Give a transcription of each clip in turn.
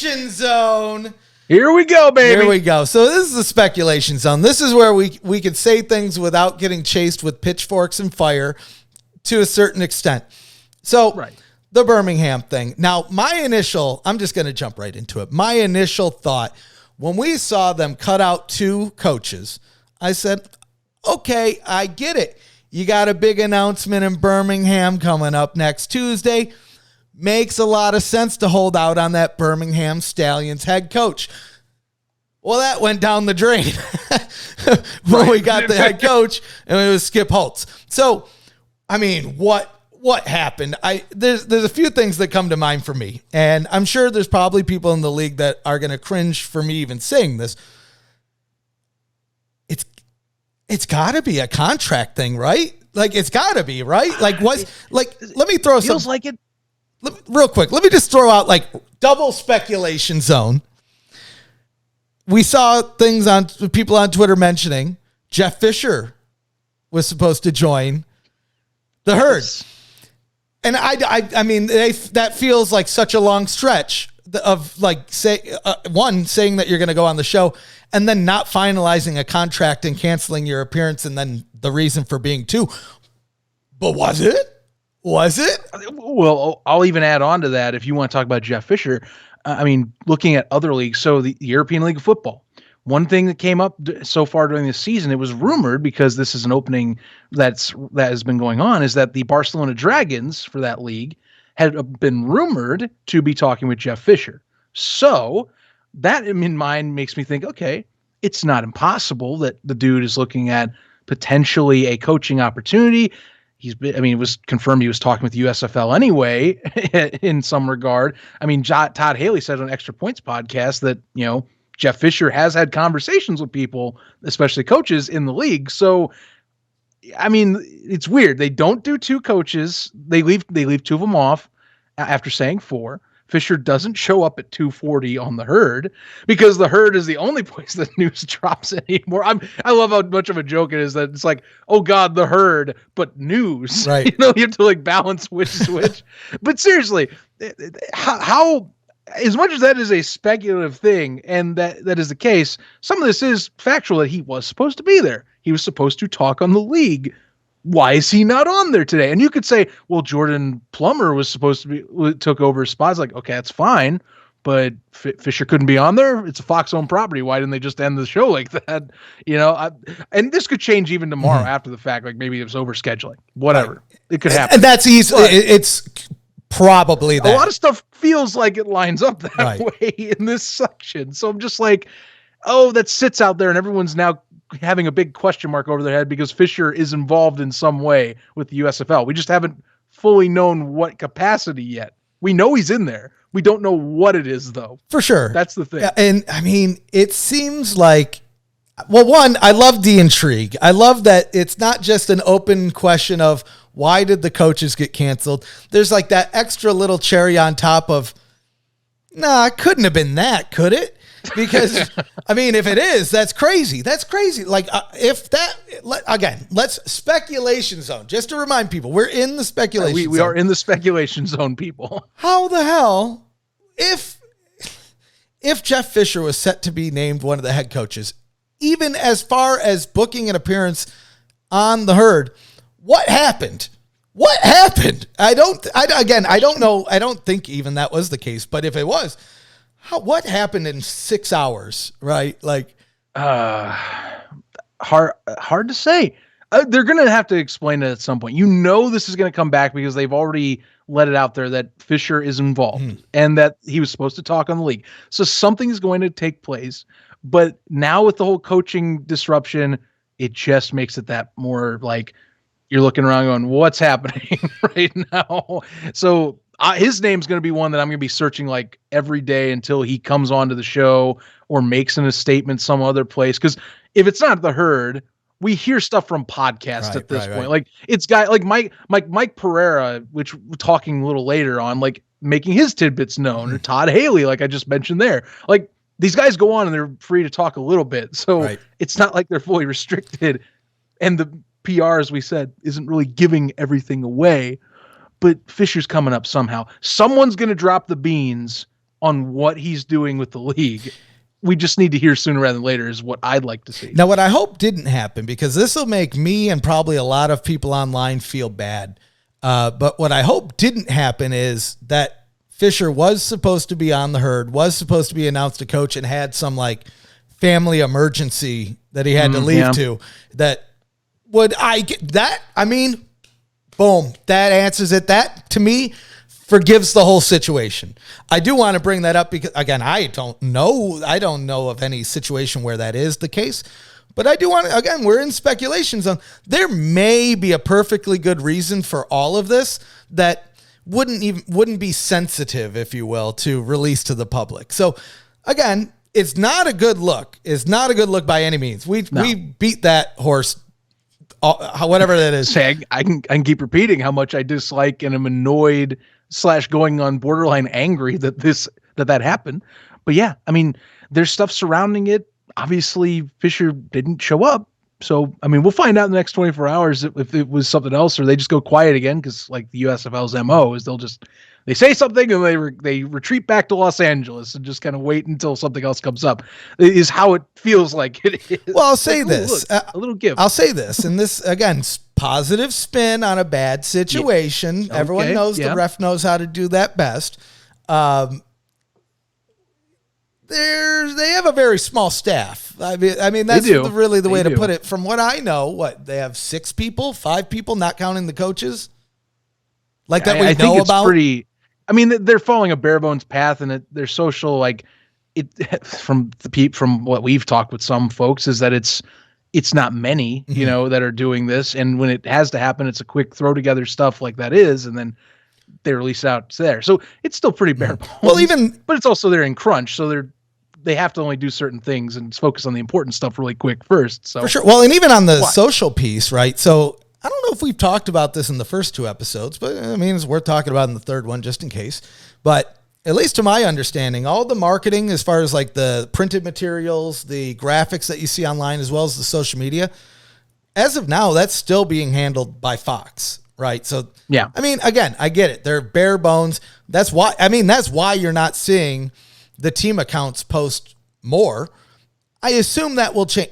speculation zone. Here we go, baby. Here we go. So this is the speculation zone. This is where we can say things without getting chased with pitchforks and fire to a certain extent. So the Birmingham thing. Now, I'm just going to jump right into it. My initial thought, when we saw them cut out 2 coaches, I said, okay, I get it. You got a big announcement in Birmingham coming up next Tuesday. Makes a lot of sense to hold out on that Birmingham Stallions head coach. Well, that went down the drain when we got the head coach, and it was Skip Holtz. So, I mean, what happened? There's a few things that come to mind for me, and I'm sure there's probably people in the league that are going to cringe for me even saying this. It's got to be a contract thing, right? Like, it's got to be, right? Like, let me throw some. Feels like it. Real quick, let me just throw out like double speculation zone. We saw things on people on Twitter mentioning Jeff Fisher was supposed to join the Herd. And I mean, that feels like such a long stretch of like saying that you're going to go on the show and then not finalizing a contract and canceling your appearance. And then the reason for being 2, but was it? Well, I'll even add on to that. If you want to talk about Jeff Fisher, I mean, looking at other leagues, so the European League of Football, one thing that came up so far during the season, it was rumored, because this is an opening that has been going on, is that the Barcelona Dragons for that league had been rumored to be talking with Jeff Fisher. So that in mind makes me think, okay, it's not impossible that the dude is looking at potentially a coaching opportunity. It was confirmed he was talking with the USFL anyway, in some regard. I mean, Todd Haley said on Extra Points podcast that, Jeff Fisher has had conversations with people, especially coaches in the league. So, I mean, it's weird. They don't do 2 coaches. They leave 2 of them off after saying 4. Fisher doesn't show up at 2:40 on the Herd, because the Herd is the only place that news drops anymore. I love how much of a joke it is that it's like, oh God, the Herd, but news. Right. You have to like balance which is which. But seriously, how as much as that is a speculative thing, and that is the case, some of this is factual that he was supposed to be there. He was supposed to talk on the league. Why is he not on there today? And you could say, well, Jordan Plummer was supposed to be, took over his spot. It's like, okay, that's fine, but Fisher couldn't be on there. It's a Fox-owned property. Why didn't they just end the show like that? And this could change even tomorrow after the fact. Like maybe it was overscheduling, whatever. Right. It could happen. And that's easy. It's probably that. A lot of stuff feels like it lines up that way in this section. So I'm just like, oh, that sits out there, and everyone's now having a big question mark over their head because Fisher is involved in some way with the USFL. We just haven't fully known what capacity yet. We know he's in there. We don't know what it is, though. For sure. That's the thing. And I mean, it seems like, well, one, I love the intrigue. I love that it's not just an open question of why did the coaches get canceled. There's like that extra little cherry on top of, nah, it couldn't have been that, could it? Because, I mean, if it is, that's crazy. That's crazy. Like, let's speculation zone. Just to remind people, we're in the speculation zone. We are in the speculation zone, people. How the hell, if Jeff Fisher was set to be named one of the head coaches, even as far as booking an appearance on the Herd, what happened? What happened? I don't know. I don't think even that was the case, but if it was, what happened in 6 hours, right? Like, hard to say. They're going to have to explain it at some point. This is going to come back because they've already let it out there that Fisher is involved and that he was supposed to talk on the league. So something is going to take place. But now with the whole coaching disruption, it just makes it that more like you're looking around going, what's happening right now? So his name's going to be one that I'm going to be searching like every day until he comes onto the show or makes a statement some other place. Because if it's not the Herd, we hear stuff from podcasts at this point. Like it's like Mike Pereira, which we're talking a little later on, like making his tidbits known, or Todd Haley, like I just mentioned there. Like these guys go on and they're free to talk a little bit. So it's not like they're fully restricted. And the PR, as we said, isn't really giving everything away. But Fisher's coming up somehow. Someone's going to drop the beans on what he's doing with the league. We just need to hear sooner rather than later is what I'd like to see. Now, what I hope didn't happen, because this will make me and probably a lot of people online feel bad. But what I hope didn't happen is that Fisher was supposed to be on the herd, was supposed to be announced a coach, and had some like family emergency that he had to leave to. That would I get that? I mean, boom, that answers it. That to me forgives the whole situation. I do want to bring that up because, again, I don't know of any situation where that is the case, but I do want to, again, we're in speculation zone. There may be a perfectly good reason for all of this that wouldn't be sensitive, if you will, to release to the public. So again, it's not a good look. It's not a good look by any means. We beat that horse, whatever that is. I can keep repeating how much I dislike and am annoyed / going on borderline angry that happened. But yeah, I mean, there's stuff surrounding it. Obviously, Fisher didn't show up. So, I mean, we'll find out in the next 24 hours if it was something else or they just go quiet again, because like the USFL's MO is they say something and they retreat back to Los Angeles and just kind of wait until something else comes up, is how it feels like it is. Well, I'll say this. A little give. I'll say this, and this, again, positive spin on a bad situation. Yeah. Everyone knows the ref knows how to do that best. They have a very small staff. I mean that's really the way to put it. From what I know, they have 6 people, 5 people, not counting the coaches. Like that I know about. Pretty. I mean, they're following a bare bones path, and their social, like it from what we've talked with some folks, is that it's not many, that are doing this. And when it has to happen, it's a quick throw together stuff like that is, and then they release it out there. So it's still pretty bare bones. Well, but it's also they're in crunch, so they have to only do certain things and focus on the important stuff really quick first. So for sure. Well, and even on the social piece, right? So I don't know if we've talked about this in the first 2 episodes, but I mean, it's worth talking about in the third one just in case. But at least to my understanding, all the marketing, as far as like the printed materials, the graphics that you see online, as well as the social media, as of now, that's still being handled by Fox, right? So, yeah. I mean, again, I get it. They're bare bones. That's why you're not seeing the team accounts post more. I assume that will change.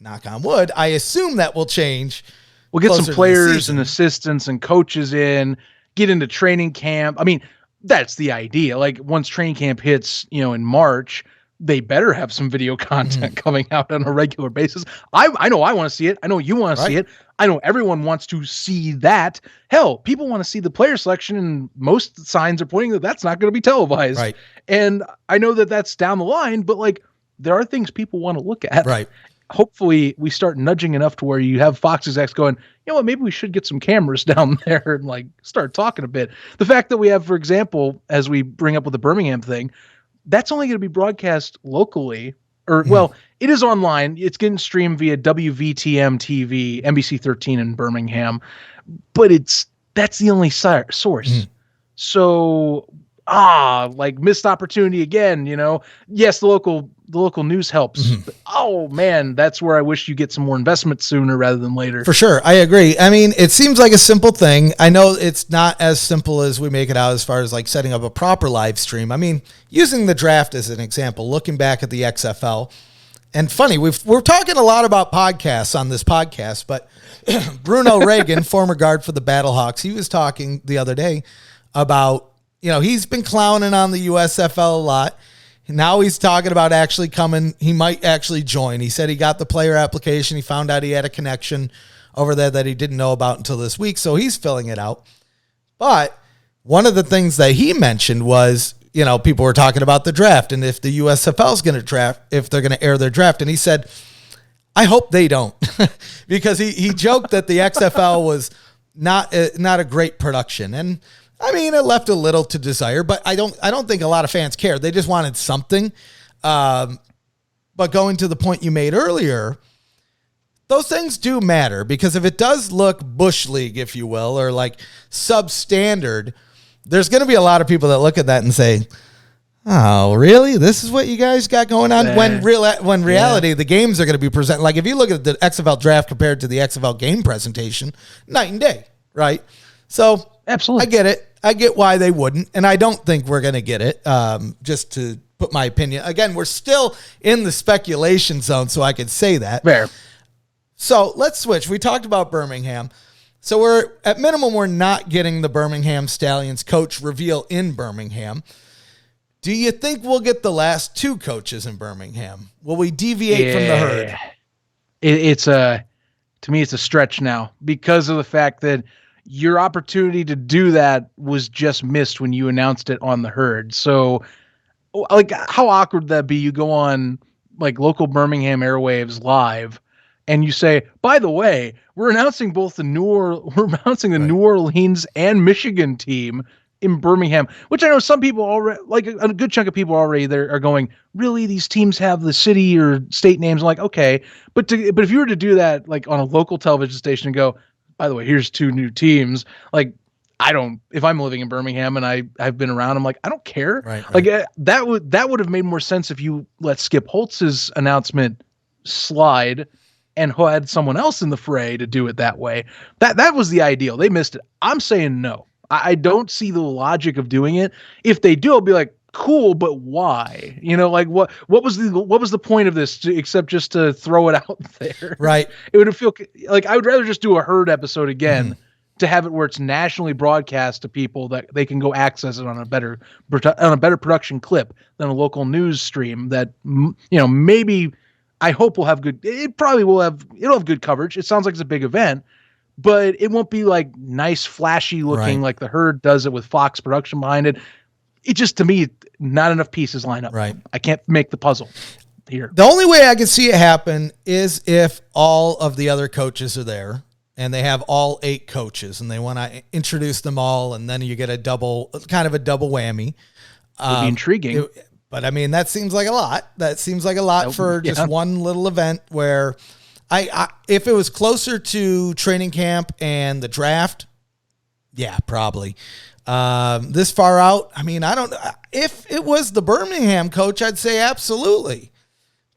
Knock on wood. I assume that will change. We'll get some players and assistants and coaches in, get into training camp. I mean, that's the idea. Like once training camp hits, in March, they better have some video content coming out on a regular basis. I know I want to see it. I know you want to see it. I know everyone wants to see that. Hell, people want to see the player selection, and most signs are pointing that that's not going to be televised. Right. And I know that that's down the line, but like there are things people want to look at. Right. Hopefully we start nudging enough to where you have Fox execs going, you know what, maybe we should get some cameras down there and like start talking a bit. The fact that we have, for example, as we bring up with the Birmingham thing, that's only going to be broadcast locally, or it is online. It's getting streamed via WVTM TV, NBC 13 in Birmingham, but that's the only source. So, like missed opportunity again, yes, the local news helps. But, oh man, that's where I wish you get some more investment sooner rather than later. For sure. I agree. I mean, it seems like a simple thing. I know it's not as simple as we make it out as far as like setting up a proper live stream. I mean, using the draft as an example, looking back at the XFL, and funny, we're talking a lot about podcasts on this podcast, but Bruno Reagan, former guard for the Battlehawks, he was talking the other day about, he's been clowning on the USFL a lot. Now he's talking about actually coming. He might actually join. He said he got the player application. He found out he had a connection over there that he didn't know about until this week. So he's filling it out. But one of the things that he mentioned was, people were talking about the draft and if the USFL is going to draft, if they're going to air their draft. And he said, I hope they don't, because he joked that the XFL was not a great production. And I mean, it left a little to desire, but I don't think a lot of fans care. They just wanted something. But going to the point you made earlier, those things do matter, because if it does look bush league, if you will, or like substandard, there's going to be a lot of people that look at that and say, oh, really? This is what you guys got going on? When reality, the games are going to be presented. Like if you look at the XFL draft compared to the XFL game presentation, night and day, right? So absolutely, I get it. I get why they wouldn't, and I don't think we're going to get it. Just to put my opinion. Again, we're still in the speculation zone, so I could say that. Fair. So let's switch. We talked about Birmingham. So we're at minimum, we're not getting the Birmingham Stallions coach reveal in Birmingham. Do you think we'll get the last two coaches in Birmingham? Will we deviate from the herd? To me, it's a stretch now because of the fact that your opportunity to do that was just missed when you announced it on the herd. So, like, how awkward would that be? You go on like local Birmingham airwaves live, and you say, "By the way, we're announcing both the New Orleans and Michigan team in Birmingham," which I know some people already, like a good chunk of people already there are going, "Really? These teams have the city or state names?" I'm like, okay, but if you were to do that like on a local television station and go, "By the way, here's two new teams," like, if I'm living in Birmingham and I've been around, I'm like, I don't care. Right. Like that would have made more sense if you let Skip Holtz's announcement slide and had someone else in the fray to do it that way. That was the ideal. They missed it. I'm saying no. I don't see the logic of doing it. If they do, I'll be like, cool, but why? Like what was the point of this except just to throw it out there? Right. It would feel like I would rather just do a herd episode again to have it where it's nationally broadcast to people that they can go access it on a better production clip than a local news stream that, maybe I hope will have it'll have good coverage. It sounds like it's a big event, but it won't be like nice, flashy looking like the herd does it with Fox production behind it. It just, to me, not enough pieces line up. Right. I can't make the puzzle here. The only way I can see it happen is if all of the other coaches are there and they have all 8 coaches and they want to introduce them all. And then you get a double whammy. Would be intriguing. But I mean, that seems like a lot. That seems like a lot for just one little event where if it was closer to training camp and the draft, yeah, probably. This far out, I mean, if it was the Birmingham coach, I'd say absolutely.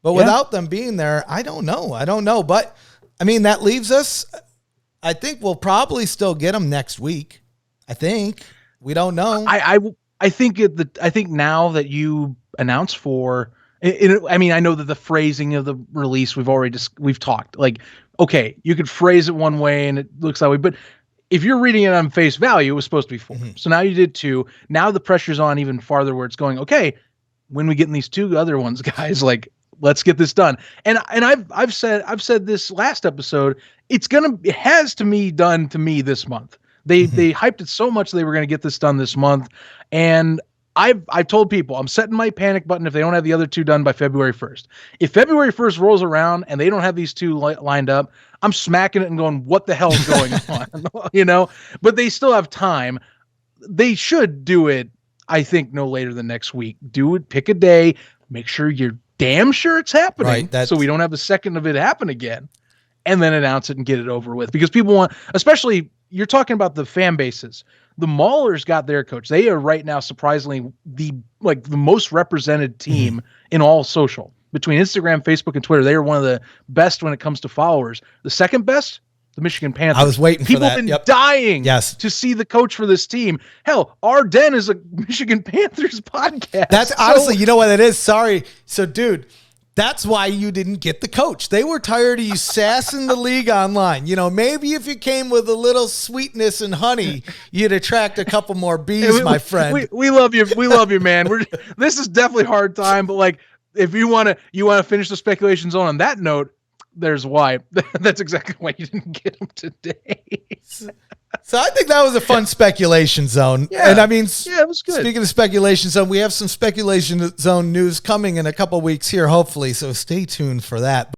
But without them being there, I don't know. But I mean, that leaves us, I think we'll probably still get them next week. I think. We don't know. I think now that you announce for I mean, I know that the phrasing of the release we've talked, like, okay, you could phrase it one way and it looks that way, but if you're reading it on face value, it was supposed to be 4. So now you did 2. Now the pressure's on even farther where it's going, okay, when we get in these 2 other ones, guys, like, let's get this done. And I've said this last episode, it has to be done to me this month. They hyped it so much they were going to get this done this month. And I've told people I'm setting my panic button if they don't have the other 2 done by February 1st. If February 1st rolls around and they don't have these 2 lined up, I'm smacking it and going, what the hell is going on? But they still have time. They should do it, I think, no later than next week. Do it, pick a day, make sure you're damn sure it's happening, so we don't have a second of it happen again, and then announce it and get it over with. Because people want, especially, you're talking about the fan bases. The Maulers got their coach. They are right now, surprisingly, the most represented team in all social. Between Instagram, Facebook, and Twitter, they are one of the best when it comes to followers. The second best, the Michigan Panthers. I was waiting for that. People have been dying to see the coach for this team. Hell, our Den is a Michigan Panthers podcast. That's honestly, you know what it is? Sorry. So, dude, that's why you didn't get the coach. They were tired of you sassing the league online. Maybe if you came with a little sweetness and honey, you'd attract a couple more bees, my friend. We love you. We love you, man. This is definitely a hard time, but like, if you want to finish the speculation zone on that note, there's why. That's exactly why you didn't get him today. So I think that was a fun speculation zone. Yeah. And I mean, it was good. Speaking of speculation zone, we have some speculation zone news coming in a couple weeks here, hopefully. So stay tuned for that.